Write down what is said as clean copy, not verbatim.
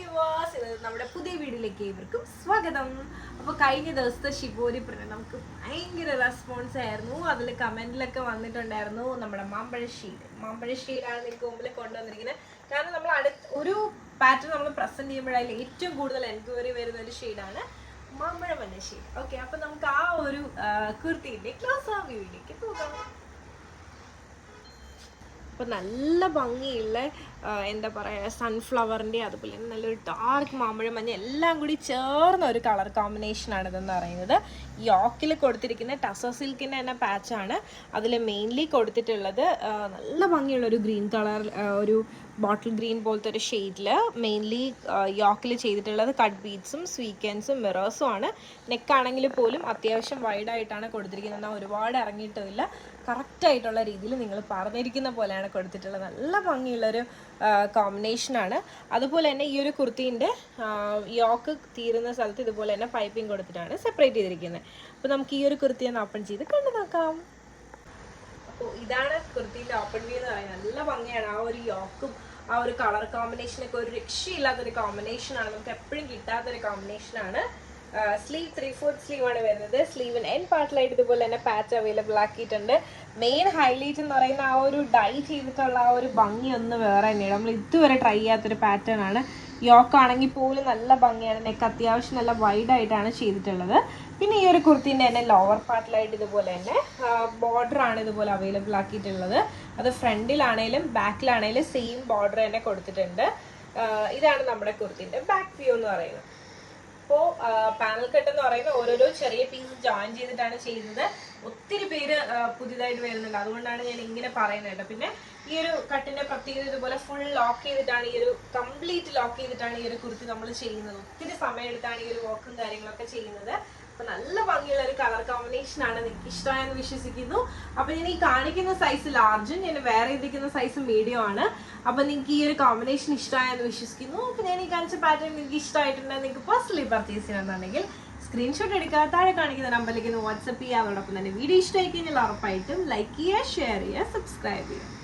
Viewers, ഇത് നമ്മുടെ പുതിയ വീഡിയോയിലേക്ക് ഏവർക്കും സ്വാഗതം. അപ്പോൾ കഴിഞ്ഞ ദിവസത്തെ ശിവോരി പ്രിന്റ് നമുക്ക് ഭയങ്കര റെസ്പോൺസ് ആയിരുന്നു. അതിൽ കമന്റിലൊക്കെ വന്നിട്ടുണ്ടായിരുന്നു നമ്മുടെ മാമ്പഴ ഷീഡാണ് നിങ്ങൾക്ക് മുമ്പിൽ കൊണ്ടുവന്നിരിക്കുന്നത്. കാരണം നമ്മൾ ഒരു പാറ്റേൺ നമ്മൾ പ്രസന്റ് ചെയ്യുമ്പോഴായാലും ഏറ്റവും കൂടുതൽ എൻക്വയറി വരുന്ന ഒരു ഷെയ്ഡാണ് മാമ്പഴ മഞ്ഞ ഷീഡ്. ഓക്കെ, അപ്പൊ നമുക്ക് ആ ഒരു കുർത്തിയുടെ ക്ലോസ് ആ വീഡിയോയിലേക്ക് പോകാം. അപ്പോൾ നല്ല ഭംഗിയുള്ള എന്താ പറയുക സൺഫ്ലവറിൻ്റെ അതുപോലെ തന്നെ നല്ലൊരു ഡാർക്ക് മാമ്പഴ മഞ്ഞ എല്ലാം കൂടി ചേർന്ന ഒരു കളർ കോമ്പിനേഷനാണ് ഇതെന്ന് പറയുന്നത്. യോക്കിൽ കൊടുത്തിരിക്കുന്ന ടസർ സിൽക്കിൻ്റെ തന്നെ പാച്ചാണ് അതിൽ മെയിൻലി കൊടുത്തിട്ടുള്ളത്. നല്ല ഭംഗിയുള്ള ഒരു ഗ്രീൻ കളർ, ഒരു ബോട്ടിൽ ഗ്രീൻ പോലത്തെ ഒരു ഷെയ്ഡിൽ മെയിൻലി യോക്കിൽ ചെയ്തിട്ടുള്ളത് കട്ട് ബീഡ്സും സ്വീക്കൻസും മിറേഴ്സും ആണ്. നെക്കാണെങ്കിൽ പോലും അത്യാവശ്യം വൈഡായിട്ടാണ് കൊടുത്തിരിക്കുന്നത്. എന്നാൽ ഒരുപാട് ഇറങ്ങിയിട്ടില്ല, കറക്റ്റായിട്ടുള്ള രീതിയിൽ നിങ്ങൾ പറഞ്ഞിരിക്കുന്ന പോലെയാണ് കൊടുത്തിട്ടുള്ളത്. നല്ല ഭംഗിയുള്ളൊരു കോമ്പിനേഷനാണ്. അതുപോലെ തന്നെ ഈ ഒരു കുർത്തീൻ്റെ യോക്ക് തീരുന്ന സ്ഥലത്ത് ഇതുപോലെ തന്നെ പൈപ്പിംഗ് കൊടുത്തിട്ടാണ് സെപ്പറേറ്റ് ചെയ്തിരിക്കുന്നത്. അപ്പോൾ നമുക്ക് ഈ ഒരു കുർത്തി ഒന്ന് ഓപ്പൺ ചെയ്ത് കണ്ടു നോക്കാം. അപ്പോൾ ഇതാണ് കുർത്തീൻ്റെ ഓപ്പൺ വ്യൂ എന്ന് പറയുന്നത്. നല്ല ഭംഗിയാണ്. ആ ഒരു യോക്കും ആ ഒരു കളർ കോമ്പിനേഷനൊക്കെ ഒരു രക്ഷയില്ലാത്തൊരു കോമ്പിനേഷനാണ്, നമുക്ക് എപ്പോഴും കിട്ടാത്തൊരു കോമ്പിനേഷനാണ്. സ്ലീവ് 3/4 സ്ലീവ് ആണ് വരുന്നത്. സ്ലീവിന് എൻഡ് പാർട്ടിലായിട്ട് ഇതുപോലെ തന്നെ പാച്ച് അവൈലബിൾ ആക്കിയിട്ടുണ്ട്. മെയിൻ ഹൈലൈറ്റ് എന്ന് പറയുന്ന ആ ഒരു ഡൈ ചെയ്തിട്ടുള്ള ആ ഒരു ഭംഗി ഒന്ന് വേറെ തന്നെയാണ്. നമ്മൾ ഇതുവരെ ട്രൈ ചെയ്യാത്തൊരു പാറ്റേൺ ആണ്. യോക്കാണെങ്കിൽ പോലും നല്ല ഭംഗിയാണ്. നെക്ക് അത്യാവശ്യം നല്ല വൈഡായിട്ടാണ് ചെയ്തിട്ടുള്ളത്. പിന്നെ ഈ ഒരു കുർത്തീൻ്റെ തന്നെ ലോവർ പാർട്ടിലായിട്ട് ഇതുപോലെ തന്നെ ബോർഡർ ആണ് ഇതുപോലെ അവൈലബിൾ ആക്കിയിട്ടുള്ളത്. അത് ഫ്രണ്ടിലാണേലും ബാക്കിലാണേലും സെയിം ബോർഡർ തന്നെ കൊടുത്തിട്ടുണ്ട്. ഇതാണ് നമ്മുടെ കുർത്തീൻ്റെ ബാക്ക് വ്യൂ എന്ന് പറയുന്നത്. അപ്പോൾ പാനൽ കട്ട് എന്ന് പറയുന്നത് ഓരോരോ ചെറിയ പീസ് ജോയിൻ ചെയ്തിട്ടാണ് ചെയ്യുന്നത്. ഒത്തിരി പേര് പുതിയതായിട്ട് വരുന്നുണ്ട്, അതുകൊണ്ടാണ് ഞാൻ ഇങ്ങനെ പറയുന്നത് കേട്ടോ. പിന്നെ ഈ ഒരു കട്ടിന്റെ പ്രത്യേകത ഇതുപോലെ ഫുൾ ലോക്ക് ചെയ്തിട്ടാണ്, ഈ ഒരു കംപ്ലീറ്റ് ലോക്ക് ചെയ്തിട്ടാണ് ഈ ഒരു കുർത്തി നമ്മൾ ചെയ്യുന്നത്. ഒത്തിരി സമയം എടുത്താണ് ഈ ഒരു വർക്കും കാര്യങ്ങളൊക്കെ ചെയ്യുന്നത്. അപ്പൊ നല്ല ഭംഗിയുള്ള ഒരു കളർ കോമ്പിനേഷൻ ആണ്. നിങ്ങൾക്ക് ഇഷ്ടമായെന്ന് വിശ്വസിക്കുന്നു. അപ്പൊ ഞാൻ ഈ കാണിക്കുന്ന സൈസ് ലാർജും ഞാൻ വേറെ ഇരിക്കുന്ന സൈസ് മീഡിയം ആണ്. അപ്പൊ നിങ്ങൾക്ക് ഈ ഒരു കോമ്പിനേഷൻ ഇഷ്ടമായെന്ന് വിശ്വസിക്കുന്നു. അപ്പൊ ഞാൻ ഈ കാണിച്ച പാറ്റേൺ നിങ്ങൾക്ക് ഇഷ്ടമായിട്ടുണ്ടെങ്കിൽ നിങ്ങൾക്ക് പേഴ്സണലി പർച്ചേസ് ചെയ്യണമെന്നുണ്ടെങ്കിൽ സ്ക്രീൻഷോട്ട് എടുക്കുക, താഴെ കാണിക്കുന്ന നമ്പറിലേക്ക് വാട്സപ്പ് ചെയ്യുക. അതോടൊപ്പം തന്നെ വീഡിയോ ഇഷ്ടമായി കഴിഞ്ഞാൽ ഉറപ്പായിട്ടും ലൈക്ക് ചെയ്യുക, ഷെയർ ചെയ്യുക, സബ്സ്ക്രൈബ് ചെയ്യുക.